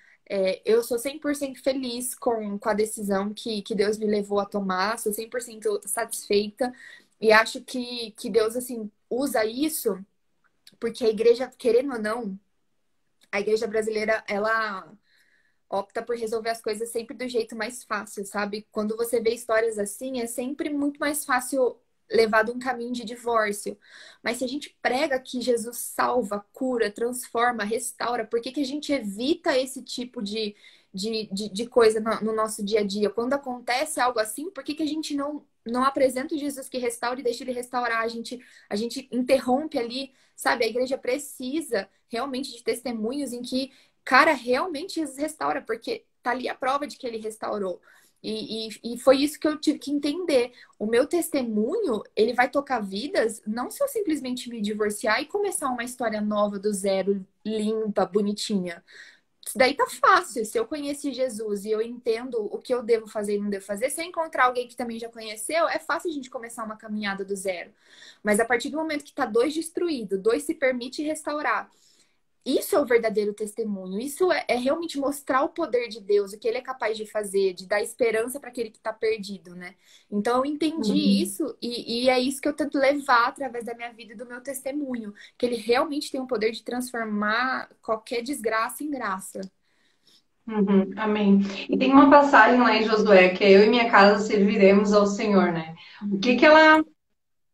eu sou 100% feliz com a decisão que Deus me levou a tomar, sou 100% satisfeita. E acho que Deus, assim, usa isso porque a igreja, querendo ou não, a igreja brasileira, ela opta por resolver as coisas sempre do jeito mais fácil, sabe? Quando você vê histórias assim, é sempre muito mais fácil levado um caminho de divórcio. Mas se a gente prega que Jesus salva, cura, transforma, restaura, por que que a gente evita esse tipo de coisa no nosso dia a dia? Quando acontece algo assim, por que que a gente não apresenta o Jesus que restaura e deixa ele restaurar? A gente interrompe ali, sabe? A igreja precisa realmente de testemunhos em que cara, realmente Jesus restaura, porque tá ali a prova de que ele restaurou. E foi isso que eu tive que entender. O meu testemunho, ele vai tocar vidas, não se eu simplesmente me divorciar e começar uma história nova do zero, limpa, bonitinha. Isso daí tá fácil. Se eu conheci Jesus e eu entendo o que eu devo fazer e não devo fazer, se eu encontrar alguém que também já conheceu, é fácil a gente começar uma caminhada do zero. Mas a partir do momento que tá dois destruídos, dois se permite restaurar. Isso é o verdadeiro testemunho. Isso é realmente mostrar o poder de Deus, o que ele é capaz de fazer, de dar esperança para aquele que está perdido, né? Então eu entendi Uhum. isso e é isso que eu tento levar através da minha vida e do meu testemunho, que ele realmente tem o poder de transformar qualquer desgraça em graça. Uhum. Amém. E tem uma passagem lá em Josué que é eu e minha casa serviremos ao Senhor, né? O que que Uhum. ela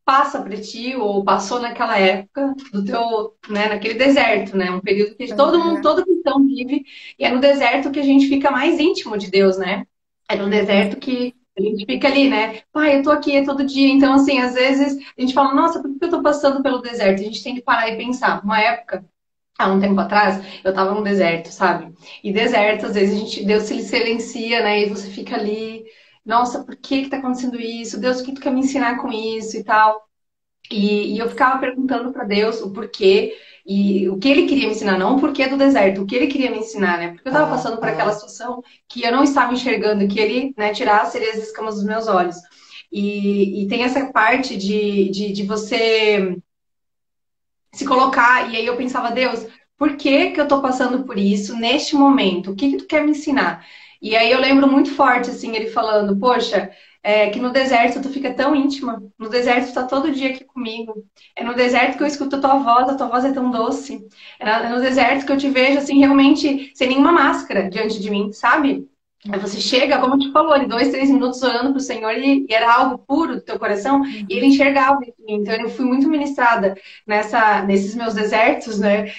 passa para ti ou passou naquela época do teu, né, naquele deserto, né? Um período que todo mundo, Aham. todo cristão vive, e é no deserto que a gente fica mais íntimo de Deus, né? É no deserto Uhum. que a gente fica ali, né? Pai, eu tô aqui todo dia. Então, assim, às vezes a gente fala, nossa, por que eu tô passando pelo deserto? A gente tem que parar e pensar. Uma época, há um tempo atrás, eu tava no deserto, sabe? E deserto, às vezes, Deus se silencia, né? E você fica ali, nossa, por que que tá acontecendo isso? Deus, o que tu quer me ensinar com isso e tal? E eu ficava perguntando para Deus o porquê e o que ele queria me ensinar, não o porquê do deserto, o que ele queria me ensinar, né? Porque eu estava passando por aquela situação que eu não estava enxergando, que ele, né, tirasse ali as escamas dos meus olhos. E tem essa parte de você se colocar, e aí eu pensava, Deus, por que que eu tô passando por isso neste momento? O que que tu quer me ensinar? E aí eu lembro muito forte, assim, ele falando, poxa, que no deserto tu fica tão íntima, no deserto tu tá todo dia aqui comigo, é no deserto que eu escuto a tua voz é tão doce, é no deserto que eu te vejo, assim, realmente sem nenhuma máscara diante de mim, sabe? Aí você Uhum. chega, como eu te falou, ali 2, 3 minutos orando pro Senhor e era algo puro do teu coração e ele Uhum. enxergava isso em mim. Então eu fui muito ministrada nesses meus desertos, né?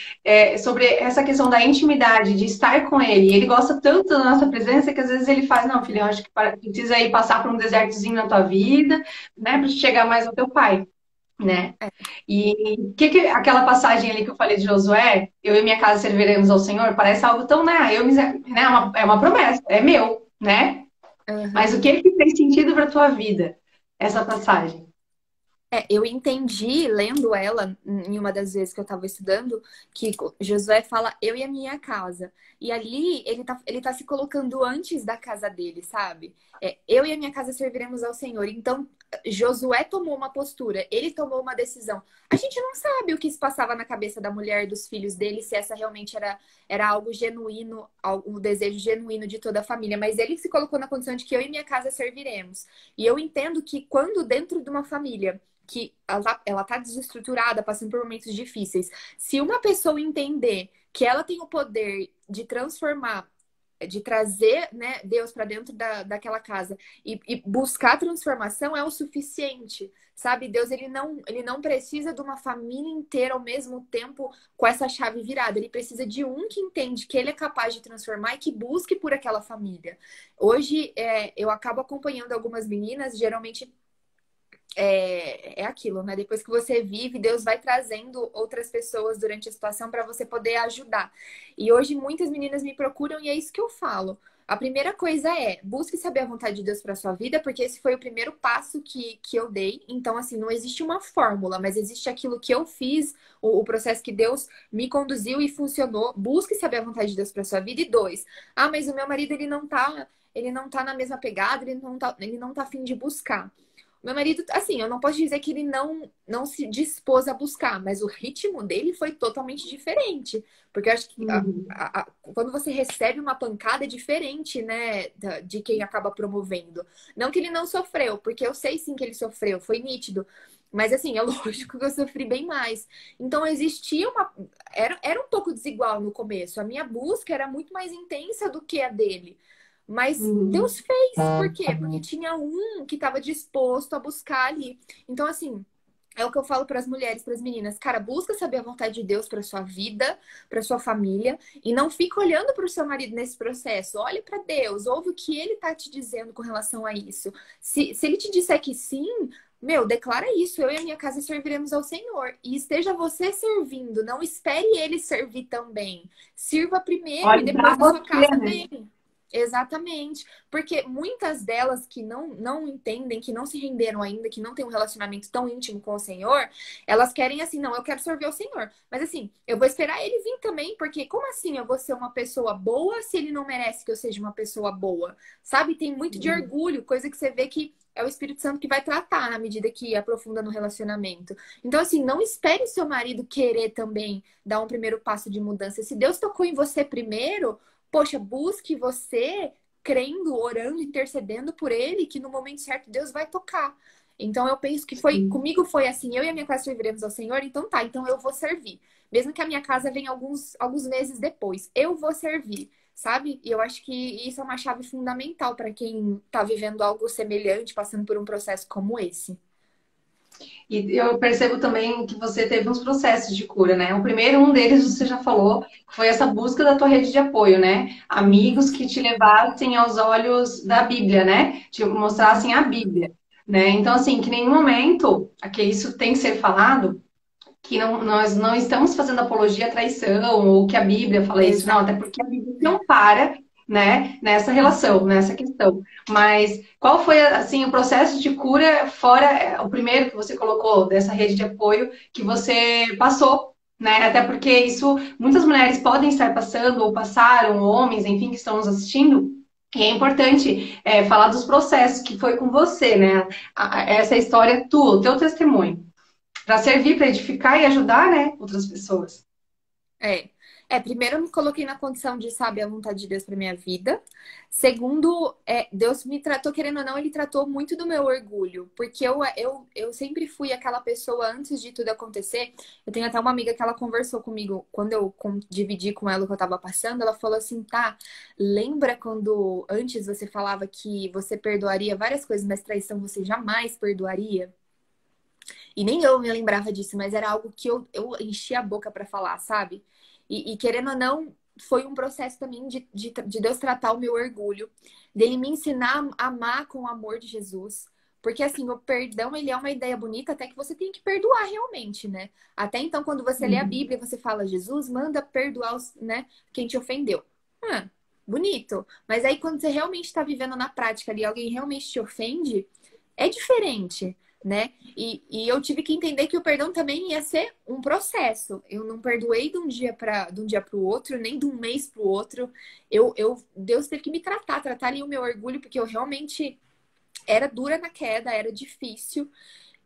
Sobre essa questão da intimidade, de estar com ele. E ele gosta tanto da nossa presença que às vezes ele faz, não, filho, eu acho que precisa aí passar por um desertozinho na tua vida, né? Para chegar mais ao teu pai. Né? É, E aquela passagem ali que eu falei de Josué, eu e minha casa serviremos ao Senhor, parece algo tão, né? Né? É uma promessa, é meu, né? Mas o uhum. que fez sentido para tua vida? Essa passagem. Eu entendi, lendo ela, em uma das vezes que eu estava estudando, que Josué fala eu e a minha casa. E ali ele tá se colocando antes da casa dele, sabe? Eu e a minha casa serviremos ao Senhor. Então, Josué tomou uma postura, ele tomou uma decisão. A gente não sabe o que se passava na cabeça da mulher e dos filhos dele, se essa realmente era algo genuíno, um desejo genuíno de toda a família. Mas ele se colocou na condição de que eu e minha casa serviremos. E eu entendo que quando dentro de uma família que ela tá desestruturada, passando por momentos difíceis. Se uma pessoa entender que ela tem o poder de transformar, de trazer, né, Deus para dentro daquela casa e buscar transformação, é o suficiente, sabe? Deus, ele não precisa de uma família inteira ao mesmo tempo com essa chave virada. Ele precisa de um que entende que ele é capaz de transformar e que busque por aquela família. Hoje, eu acabo acompanhando algumas meninas, geralmente é aquilo, né? Depois que você vive, Deus vai trazendo outras pessoas durante a situação para você poder ajudar. E hoje muitas meninas me procuram e é isso que eu falo. A primeira coisa é, busque saber a vontade de Deus para sua vida, porque esse foi o primeiro passo que eu dei. Então, assim, não existe uma fórmula, mas existe aquilo que eu fiz, o processo que Deus me conduziu e funcionou. Busque saber a vontade de Deus para sua vida. E dois, mas o meu marido, ele não tá na mesma pegada, ele não tá a fim de buscar. Meu marido, assim, eu não posso dizer que ele não se dispôs a buscar, mas o ritmo dele foi totalmente diferente. Porque eu acho que Uhum. quando você recebe uma pancada é diferente, né, de quem acaba promovendo. Não que ele não sofreu, porque eu sei sim que ele sofreu, foi nítido. Mas assim, é lógico que eu sofri bem mais. Então existia uma. Era um pouco desigual no começo. A minha busca era muito mais intensa do que a dele. Mas Uhum. Deus fez. Por quê? Porque tinha um que estava disposto a buscar ali. Então, assim, é o que eu falo para as mulheres, para as meninas. Cara, busca saber a vontade de Deus para sua vida, para sua família. E não fica olhando para o seu marido nesse processo. Olhe para Deus, ouve o que ele tá te dizendo com relação a isso. Se ele te disser que sim. Meu, declara isso. Eu e a minha casa serviremos ao Senhor. E esteja você servindo. Não espere ele servir também. Sirva primeiro e Olhe para depois a sua você, casa né? vem. Exatamente. Porque muitas delas que não entendem, que não se renderam ainda, que não têm um relacionamento tão íntimo com o Senhor, elas querem assim, não, eu quero servir ao Senhor. Mas assim, eu vou esperar ele vir também, porque como assim eu vou ser uma pessoa boa se ele não merece que eu seja uma pessoa boa? Sabe? Tem muito de Uhum. orgulho, coisa que você vê que é o Espírito Santo que vai tratar na medida que aprofunda no relacionamento. Então, assim, não espere seu marido querer também dar um primeiro passo de mudança. Se Deus tocou em você primeiro, poxa, busque você crendo, orando, intercedendo por ele, que no momento certo Deus vai tocar. Então eu penso que foi Sim. comigo foi assim, eu e a minha casa serviremos ao Senhor, então tá, então eu vou servir. Mesmo que a minha casa venha alguns meses depois, eu vou servir, sabe? E eu acho que isso é uma chave fundamental para quem tá vivendo algo semelhante, passando por um processo como esse. E eu percebo também que você teve uns processos de cura, né? O primeiro, um deles, você já falou, foi essa busca da tua rede de apoio, né? Amigos que te levassem aos olhos da Bíblia, né? Te mostrassem a Bíblia, né? Então, assim, que em nenhum momento, aqui isso tem que ser falado, que nós não estamos fazendo apologia à traição, ou que a Bíblia fala isso, não, até Exato. porque a Bíblia não para, né, nessa relação, nessa questão. Mas qual foi, assim, o processo de cura, fora o primeiro que você colocou, dessa rede de apoio, que você passou, né? Até porque isso, muitas mulheres podem estar passando, ou passaram, homens, enfim, que estão nos assistindo, e é importante falar dos processos que foi com você, né? Essa história tua, o teu testemunho para servir, para edificar e ajudar, né, outras pessoas. É. Primeiro eu me coloquei na condição de saber a vontade de Deus para minha vida. Segundo, Deus me tratou, querendo ou não, ele tratou muito do meu orgulho. Porque eu sempre fui aquela pessoa antes de tudo acontecer. Eu tenho até uma amiga que ela conversou comigo quando eu dividi com ela o que eu tava passando. Ela falou assim: tá, lembra quando antes você falava que você perdoaria várias coisas, mas traição você jamais perdoaria? E nem eu me lembrava disso, mas era algo que eu enchia a boca para falar, sabe? Querendo ou não, foi um processo também de Deus tratar o meu orgulho, dele me ensinar a amar com o amor de Jesus. Porque assim, o perdão, ele é uma ideia bonita até que você tem que perdoar realmente, né? Até então, quando você lê a Uhum. Bíblia, você fala, Jesus manda perdoar né, quem te ofendeu. Ah, bonito. Mas aí, quando você realmente está vivendo na prática ali, alguém realmente te ofende, é diferente, né? E eu tive que entender que o perdão também ia ser um processo. Eu não perdoei de um dia para o outro, nem de um mês para o outro. Deus teve que me tratar ali o meu orgulho, porque eu realmente era dura na queda, era difícil.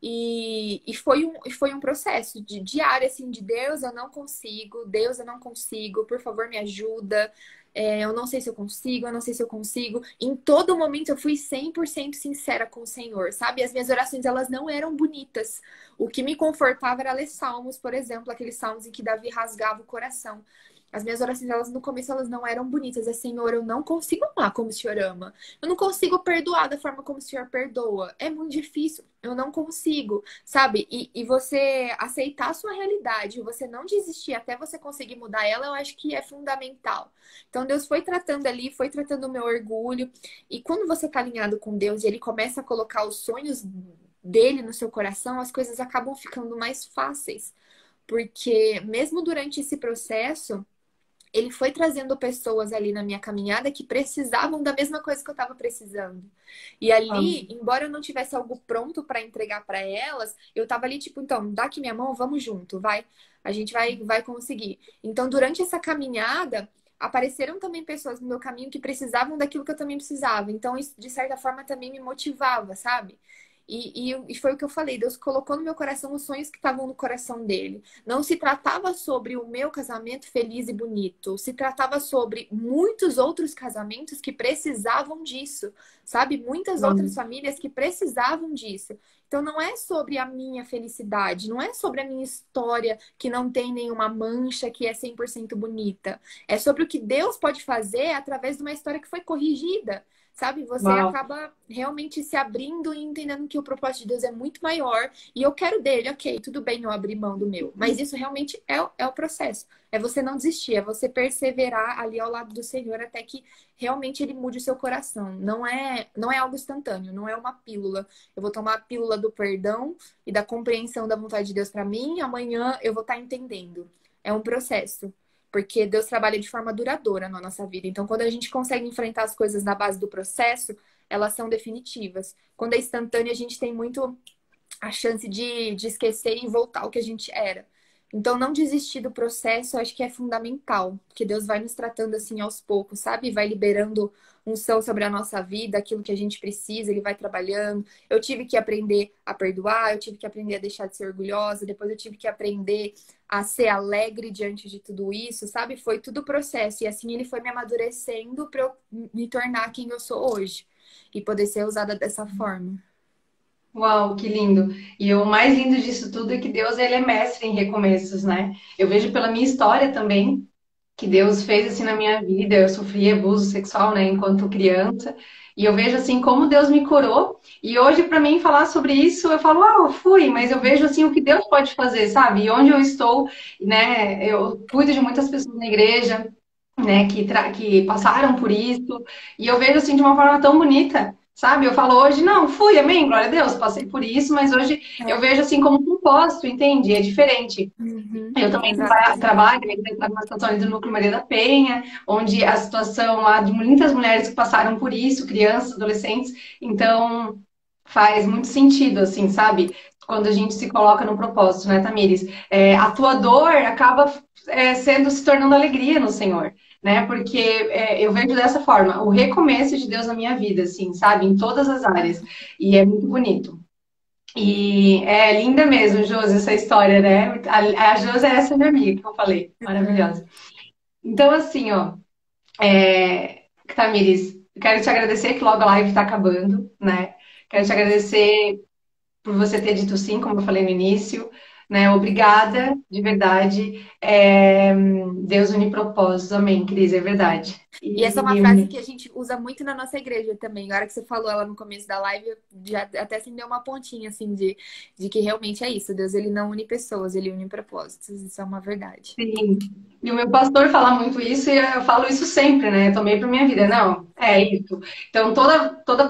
E foi um processo de diário, assim, de Deus, eu não consigo, por favor, me ajuda. Eu não sei se eu consigo, eu não sei se eu consigo. Em todo momento eu fui 100% sincera com o Senhor, sabe? As minhas orações, elas não eram bonitas. O que me confortava era ler salmos, por exemplo, aqueles salmos em que Davi rasgava o coração. As minhas orações, elas no começo, elas não eram bonitas. É, Senhor, eu não consigo amar como o Senhor ama. Eu não consigo perdoar da forma como o Senhor perdoa. É muito difícil. Eu não consigo, sabe? E você aceitar a sua realidade, você não desistir até você conseguir mudar ela, eu acho que é fundamental. Então, Deus foi tratando ali, foi tratando o meu orgulho. E quando você tá alinhado com Deus e Ele começa a colocar os sonhos dele no seu coração, as coisas acabam ficando mais fáceis. Porque mesmo durante esse processo, ele foi trazendo pessoas ali na minha caminhada que precisavam da mesma coisa que eu estava precisando. E ali, embora eu não tivesse algo pronto para entregar para elas, eu estava ali tipo, então, dá aqui minha mão, vamos junto, vai. A gente vai conseguir. Então, durante essa caminhada, apareceram também pessoas no meu caminho que precisavam daquilo que eu também precisava. Então, isso, de certa forma, também me motivava, sabe? E foi o que eu falei, Deus colocou no meu coração os sonhos que estavam no coração dele. Não se tratava sobre o meu casamento feliz e bonito, se tratava sobre muitos outros casamentos que precisavam disso, sabe? Muitas outras famílias que precisavam disso. Então não é sobre a minha felicidade, não é sobre a minha história que não tem nenhuma mancha, que é 100% bonita. É sobre o que Deus pode fazer através de uma história que foi corrigida. Sabe, você Uau. acaba realmente se abrindo e entendendo que o propósito de Deus é muito maior e eu quero dele, ok, tudo bem eu abrir mão do meu. Mas isso realmente é o processo. É você não desistir, é você perseverar ali ao lado do Senhor até que realmente ele mude o seu coração. Não é algo instantâneo, não é uma pílula. Eu vou tomar a pílula do perdão e da compreensão da vontade de Deus para mim, amanhã eu vou estar entendendo. É um processo. Porque Deus trabalha de forma duradoura na nossa vida. Então, quando a gente consegue enfrentar as coisas na base do processo, elas são definitivas. Quando é instantâneo, a gente tem muito a chance de esquecer e voltar ao que a gente era. Então, não desistir do processo, eu acho que é fundamental. Porque Deus vai nos tratando assim aos poucos, sabe? Vai liberando unção sobre a nossa vida, aquilo que a gente precisa, Ele vai trabalhando. Eu tive que aprender a perdoar, eu tive que aprender a deixar de ser orgulhosa, depois eu tive que aprender a ser alegre diante de tudo isso, sabe? Foi tudo processo. E assim Ele foi me amadurecendo para eu me tornar quem eu sou hoje. E poder ser usada dessa forma. Uau, que lindo. E o mais lindo disso tudo é que Deus, ele é mestre em recomeços, né? Eu vejo pela minha história também que Deus fez assim na minha vida. Eu sofri abuso sexual, né, enquanto criança. E eu vejo assim como Deus me curou. E hoje para mim falar sobre isso, eu falo, ah, eu fui, mas eu vejo assim o que Deus pode fazer, sabe? E onde eu estou, né? Eu cuido de muitas pessoas na igreja, né, que passaram por isso, e eu vejo assim de uma forma tão bonita, sabe? Eu falo hoje, não, fui, amém, glória a Deus, passei por isso, mas hoje eu É. vejo assim como um propósito, entende? É diferente. Uhum, Eu também exatamente. trabalho numa situação ali do Núcleo Maria da Penha, onde a situação lá de muitas mulheres que passaram por isso, crianças, adolescentes, então faz muito sentido, assim, sabe? Quando a gente se coloca no propósito, né, Tamires? A tua dor acaba se tornando alegria no Senhor, né? Porque eu vejo dessa forma, o recomeço de Deus na minha vida, assim, sabe? Em todas as áreas. E é muito bonito. E é linda mesmo, Josi, essa história, né? A Josi é essa minha amiga que eu falei, Uhum. maravilhosa. Então, assim, ó, Tamires, quero te agradecer que logo a live está acabando, né? Quero te agradecer por você ter dito sim, como eu falei no início, né? Obrigada, de verdade. Deus une propósitos, amém, Cris, é verdade. E essa é uma frase que a gente usa muito na nossa igreja também. Na hora que você falou ela no começo da live, já até se deu uma pontinha assim de que realmente é isso. Deus ele não une pessoas, ele une propósitos. Isso é uma verdade. Sim. E o meu pastor fala muito isso e eu falo isso sempre, né? Eu tomei para minha vida. Não, é isso. Então, toda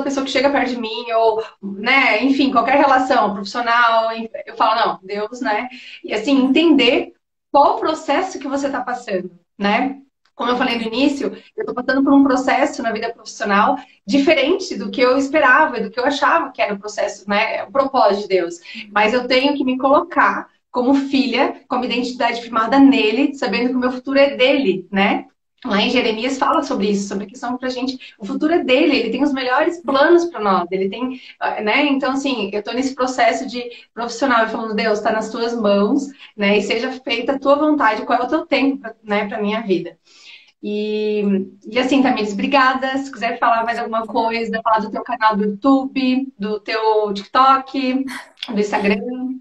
pessoa que chega perto de mim, ou, né, enfim, qualquer relação profissional, eu falo, não, Deus, né? E assim, entender qual o processo que você está passando, né? Como eu falei no início, eu estou passando por um processo na vida profissional diferente do que eu esperava, do que eu achava que era o processo, né? O propósito de Deus. Mas eu tenho que me colocar como filha, com a minha identidade firmada nele, sabendo que o meu futuro é dele, né? Lá em Jeremias fala sobre isso, sobre a questão pra gente, o futuro é dele, ele tem os melhores planos para nós, ele tem, né? Então, assim, eu tô nesse processo de profissional, eu falando, Deus, tá nas tuas mãos, né? E seja feita a tua vontade, qual é o teu tempo, né, pra minha vida. E, e assim, Tamires, obrigada. Se quiser falar mais alguma coisa, falar do teu canal do YouTube, do teu TikTok, do Instagram.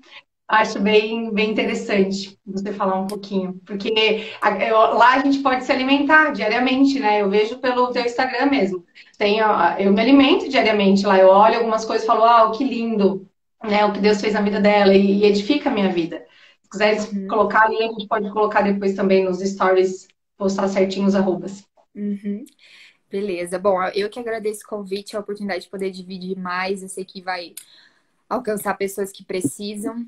Acho bem interessante você falar um pouquinho, porque lá a gente pode se alimentar diariamente, né? Eu vejo pelo teu Instagram mesmo. Eu me alimento diariamente lá, eu olho algumas coisas e falo, que lindo, né? O que Deus fez na vida dela e edifica a minha vida. Se quiser Uhum. colocar ali, a gente pode colocar depois também nos stories, postar certinho os arrobas. Uhum. Beleza. Bom, eu que agradeço o convite, a oportunidade de poder dividir mais. Eu sei que vai alcançar pessoas que precisam.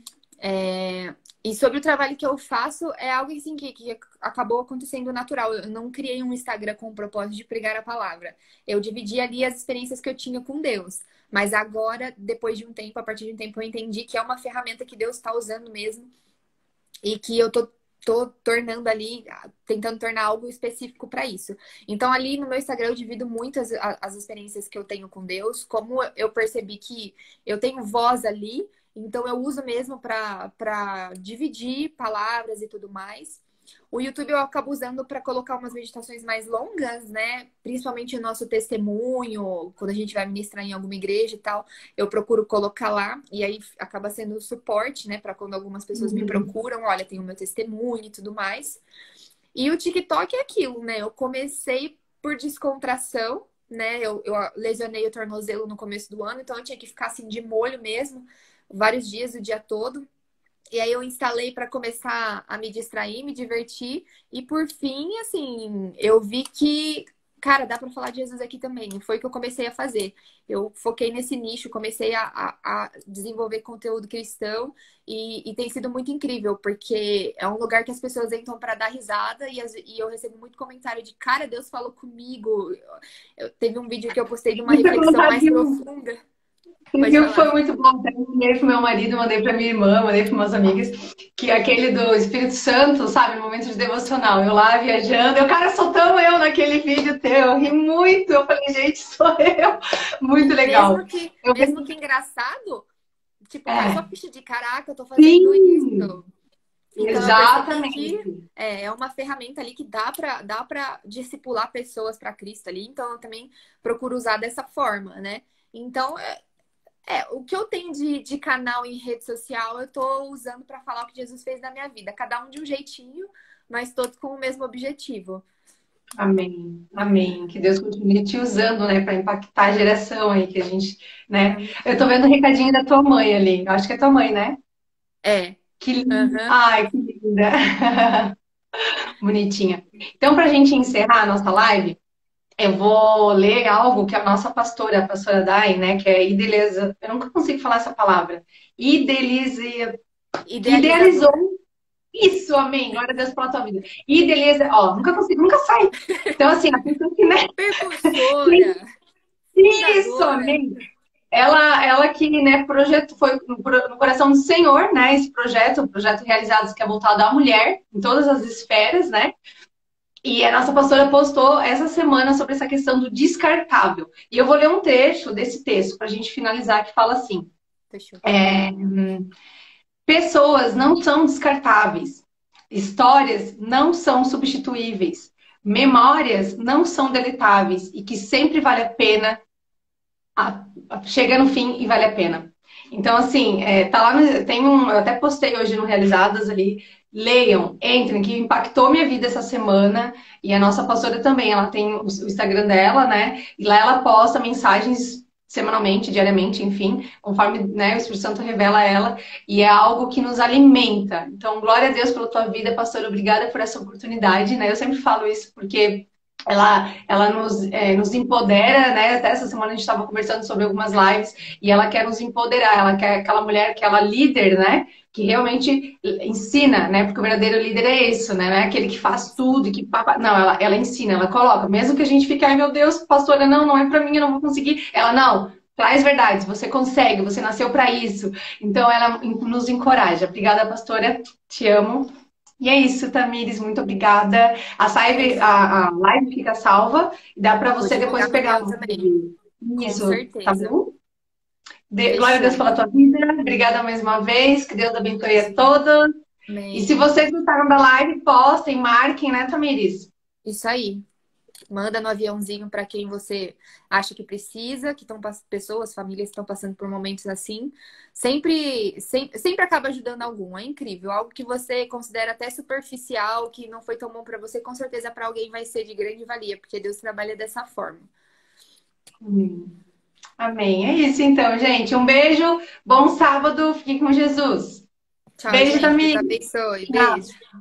E sobre o trabalho que eu faço, é algo assim que acabou acontecendo natural. Eu não criei um Instagram com o propósito de pregar a palavra. Eu dividi ali as experiências que eu tinha com Deus. Mas agora, depois de um tempo, a partir de um tempo, eu entendi que é uma ferramenta que Deus está usando mesmo e que eu tô tornando ali, tentando tornar algo específico para isso. Então, ali no meu Instagram, eu divido muito as experiências que eu tenho com Deus, como eu percebi que eu tenho voz ali, então eu uso mesmo para dividir palavras e tudo mais. O YouTube eu acabo usando para colocar umas meditações mais longas, né? Principalmente o nosso testemunho, quando a gente vai ministrar em alguma igreja e tal, eu procuro colocar lá e aí acaba sendo o suporte, né? Para quando algumas pessoas me Uhum. procuram, olha, tem o meu testemunho e tudo mais. E o TikTok é aquilo, né? Eu comecei por descontração, né? Eu lesionei o tornozelo no começo do ano, então eu tinha que ficar assim de molho mesmo, vários dias, o dia todo. E aí eu instalei para começar a me distrair, me divertir. E por fim, assim, eu vi que, cara, dá para falar de Jesus aqui também. Foi o que eu comecei a fazer. Eu foquei nesse nicho, comecei a desenvolver conteúdo cristão e tem sido muito incrível, porque é um lugar que as pessoas entram para dar risada e eu recebo muito comentário de, cara, Deus falou comigo. Teve um vídeo que eu postei de uma Muita reflexão mais vontade. profunda. Pode Viu? Foi falar. muito bom. Até mandei pro meu marido, mandei pra minha irmã, mandei para umas amigas, que é aquele do Espírito Santo, sabe, no momento de devocional. Eu lá viajando, eu, cara, sou tão eu naquele vídeo teu. Eu ri muito. Eu falei, gente, sou eu. Muito legal. Eu Mesmo vejo. que engraçado, tipo, cai sua É, ficha de caraca, eu tô fazendo sim, isso. Então eu percebi que exatamente. é uma ferramenta ali que dá para discipular pessoas para Cristo ali. Então eu também procuro usar dessa forma, né? Então, o que eu tenho de canal em rede social, eu tô usando para falar o que Jesus fez na minha vida. Cada um de um jeitinho, mas todos com o mesmo objetivo. Amém, amém. Que Deus continue te usando, né, para impactar a geração aí que a gente, né? Eu tô vendo o recadinho da tua mãe ali. Eu acho que é tua mãe, né? É. Que linda. Aham. Ai, que linda. Bonitinha. Então, para a gente encerrar a nossa live, eu vou ler algo que a nossa pastora, a pastora Dai, né, que é idealiza, eu nunca consigo falar essa palavra, idealiza, que idealizou Idealizadora. isso, amém, glória a Deus pela tua vida. Idealiza, nunca consigo, nunca sai. Então, assim, a pessoa que, né, Percursora. isso, Fundadora. amém. Ela que, né, projeto foi no coração do Senhor, né, esse projeto, o projeto Realizados, que é voltado à mulher, em todas as esferas, né, e a nossa pastora postou essa semana sobre essa questão do descartável. E eu vou ler um trecho desse texto para a gente finalizar, que fala assim: Fechou. pessoas não são descartáveis, histórias não são substituíveis, memórias não são deletáveis e que sempre vale a pena, chega no fim e vale a pena. Então, assim, tá lá tem eu até postei hoje no Realizadas ali. Leiam, entrem, que impactou minha vida essa semana. E a nossa pastora também, ela tem o Instagram dela, né? E lá ela posta mensagens semanalmente, diariamente, enfim, conforme, né, o Espírito Santo revela a ela. E é algo que nos alimenta. Então, glória a Deus pela tua vida, pastora. Obrigada por essa oportunidade, né? Eu sempre falo isso porque ela nos empodera, né? Até essa semana a gente estava conversando sobre algumas lives e ela quer nos empoderar, ela quer aquela mulher, aquela líder, né? Que realmente ensina, né? Porque o verdadeiro líder é isso, né? Não é aquele que faz tudo e que não, ela ensina, ela coloca, mesmo que a gente fique, ai meu Deus, pastora, não é para mim, eu não vou conseguir. Ela não. Traz verdades, você consegue, você nasceu para isso. Então ela nos encoraja. Obrigada, pastora. Te amo. E é isso, Tamires, muito obrigada. É isso. A live fica salva e dá para Vou você depois divulgar pro pegar meu o também. vídeo. Com Isso, tá certeza. bom? Glória a Deus Fechou. pela tua vida. Obrigada mais uma vez. Que Deus abençoe a todos. E se Amém. vocês gostaram da live, postem, marquem, né, Tamires? Isso aí. Manda no aviãozinho para quem você acha que precisa, que estão pessoas, famílias que estão passando por momentos assim. Sempre acaba ajudando algum. É incrível. Algo que você considera até superficial, que não foi tão bom para você, com certeza para alguém vai ser de grande valia, porque Deus trabalha dessa forma. Amém. Amém. É isso então, gente. Um beijo. Bom sábado. Fique com Jesus. Tchau, Beijo, gente. Deus Tamires. abençoe. Tchau. Beijo.